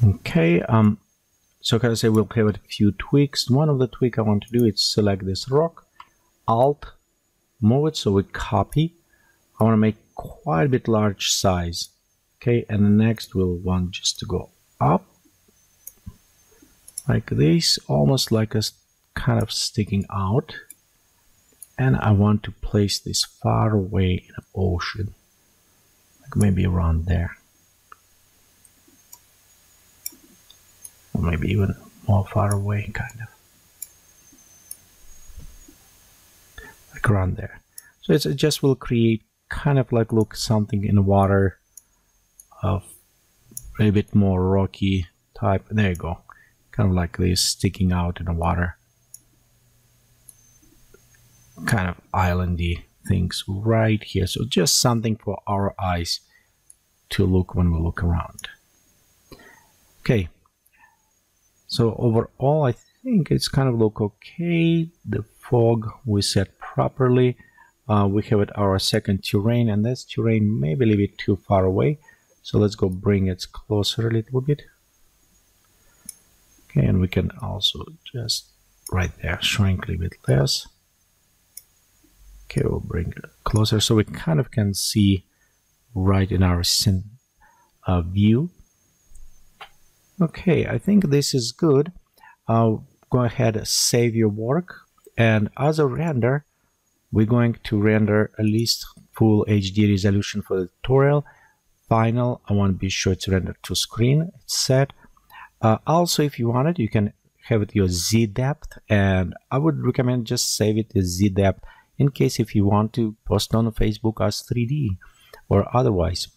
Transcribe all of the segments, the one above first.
Okay, so as I say, we'll have a few tweaks. One of the tweaks I want to do is select this rock, Alt, move it so we copy. I want to make quite a bit large size. Okay, and the next we'll want just to go up like this, almost like a kind of sticking out. And I want to place this far away in the ocean, like maybe around there. Or maybe even more far away, kind of. Like around there. So it just will create kind of like look something in the water of a bit more rocky type. There you go. Kind of like this sticking out in the water. Kind of islandy things right here. So just something for our eyes to look when we look around. Okay. So overall, I think it's kind of look okay. The fog we set properly. We have it our second terrain, and this terrain maybe a little bit too far away. So let's go bring it closer a little bit. Okay, and we can also just right there shrink a little bit less. Okay, we'll bring it closer so we kind of can see right in our view. Okay, I think this is good. Go ahead, save your work, and as a render, we're going to render at least full HD resolution for the tutorial. Final, I want to be sure it's rendered to screen. It's set. Also, if you want it, you can have it your Z depth, and I would recommend just save it as Z depth in case if you want to post on Facebook as 3D or otherwise.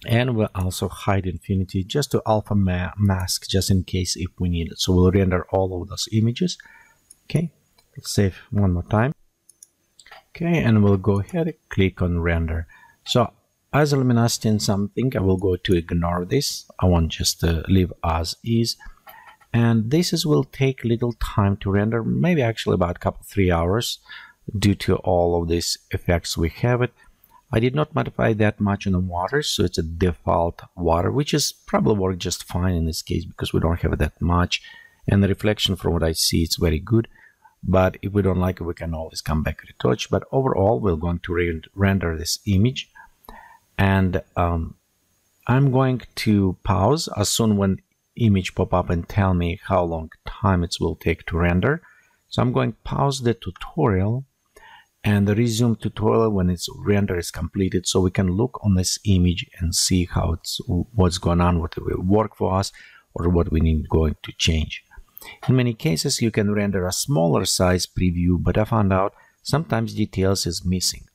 And we'll also hide infinity just to alpha mask just in case if we need it. So we'll render all of those images. Okay, let's save one more time. Okay, and we'll go ahead and click on render. So as a luminosity and something, I will go to ignore this. I want just to leave as is. And this will take little time to render, maybe actually about a couple 3 hours due to all of these effects we have it. I did not modify that much in the water, so it's a default water, which is probably work just fine in this case because we don't have it that much. And the reflection from what I see, it's very good. But if we don't like it, we can always come back and retouch. But overall, we're going to render this image. And I'm going to pause as soon when image pop up and tell me how long time it will take to render. So I'm going to pause the tutorial and resume tutorial when its render is completed, so we can look on this image and see how what's going on, what will work for us, or what we need going to change. In many cases, you can render a smaller size preview, but I found out sometimes details is missing.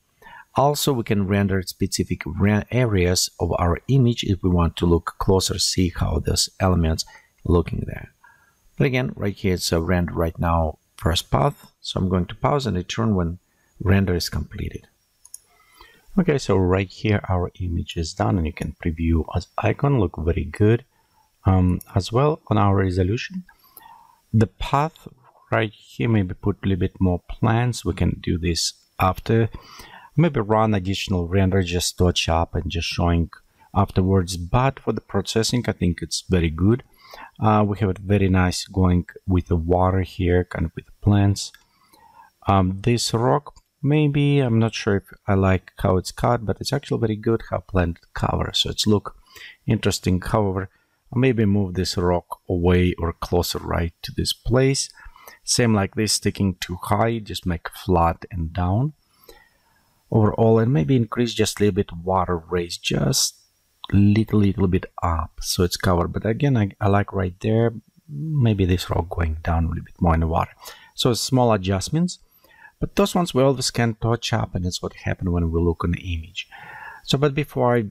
Also, we can render specific areas of our image if we want to look closer, see how those elements looking there. But again, right here it's a render right now first path, so I'm going to pause and return when render is completed. Okay, so right here our image is done, and you can preview as icon, look very good. As well on our resolution, the path right here, maybe put a little bit more plans. We can do this after, maybe run additional render, just touch up and just showing afterwards. But for the processing, I think it's very good. We have it very nice going with the water here, kind of with the plants. This rock, maybe I'm not sure if I like how it's cut, but it's actually very good how plant cover, so it's look interesting. However, I'll maybe move this rock away or closer right to this place. Same like this, sticking too high, just make flat and down overall, and maybe increase just a little bit water raise, just little bit up so it's covered. But again, I like right there, maybe this rock going down a little bit more in the water. So small adjustments, but those ones we always can touch up, and it's what happened when we look on the image. So but before I